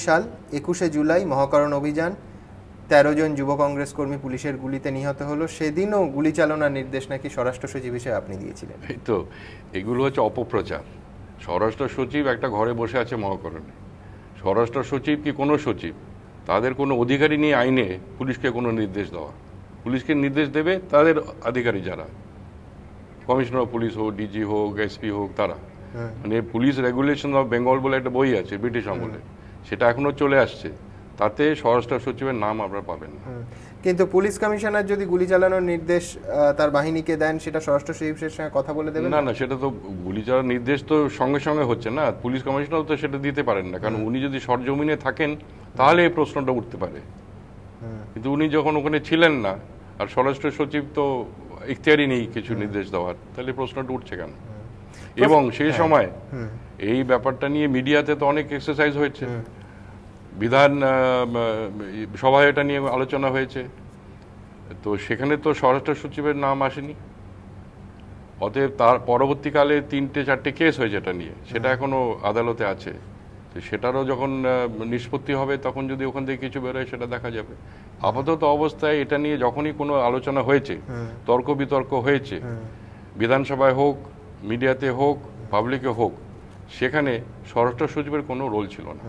সাল 21শে জুলাই মহাকরণ অভিযান, 13 জন যুব কংগ্রেস কর্মী পুলিশের গুলিতে নিহত হলো, সেদিনও গুলি চালানোর নির্দেশ নাকি স্বরাষ্ট্র সচিব হিসেবে আপনি দিয়েছিলেন। এই তো, এগুলো হচ্ছে অপপ্রচার। স্বরাষ্ট্র সচিব একটা ঘরে বসে আছে মহাকরণে। স্বরাষ্ট্র সচিব কি কোনো সচিব, তাদের কোনো অধিকারী নিয়ে আইনে পুলিশকে কোনো নির্দেশ দেওয়া। পুলিশকে নির্দেশ দেবে তাদের আধিকারী যারা, কমিশনার অফ পুলিশ হোক, ডিজি হোক, এসপি হোক, তারা। মানে পুলিশ রেগুলেশন অফ বেঙ্গল বলে একটা বই আছে ব্রিটিশ আমলে, সেটা এখনো চলে আসছে, তাতে স্বরাষ্ট্র সচিবের নাম আপনারা পাবেন না। কিন্তু পুলিশ কমিশনার যদি গুলি চালানোর নির্দেশ তার বাহিনীকে দেন, সেটা স্বরাষ্ট্র সচিবের সঙ্গে কথা বলে দেবেন? না না, সেটা তো গুলি চালানোর নির্দেশ তো সঙ্গে সঙ্গে হচ্ছে না, পুলিশ কমিশনার তো সেটা দিতে পারেন না, কারণ উনি যদি সরজমিনে থাকেন তাহলে এই প্রশ্নটা উঠতে পারে। কিন্তু উনি যখন ওখানে ছিলেন না, আর স্বরাষ্ট্র সচিব তো ইখতিয়ারই নেই কিছু নির্দেশ দেওয়ার, তাহলে প্রশ্নটা উঠছে কেন? এবং সেই সময় এই ব্যাপারটা নিয়ে মিডিয়াতে তো অনেক এক্সারসাইজ হয়েছে, বিধান সভায় এটা নিয়ে আলোচনা হয়েছে, তো সেখানে তো স্বরাষ্ট্র সচিবের নাম আসেনি। অতএব তার পরবর্তীকালে 3-4টে কেস হয়েছে এটা নিয়ে, সেটা এখনো আদালতে আছে, তো সেটারও যখন নিষ্পত্তি হবে তখন যদি ওখান থেকে কিছু বেরোয় সেটা দেখা যাবে। আপাতত অবস্থায় এটা নিয়ে যখনই কোনো আলোচনা হয়েছে, তর্ক বিতর্ক হয়েছে, বিধানসভায় হোক, মিডিয়াতে হোক, পাবলিকে হোক, সেখানে স্বরাষ্ট্র সচিবের কোনো রোল ছিল না।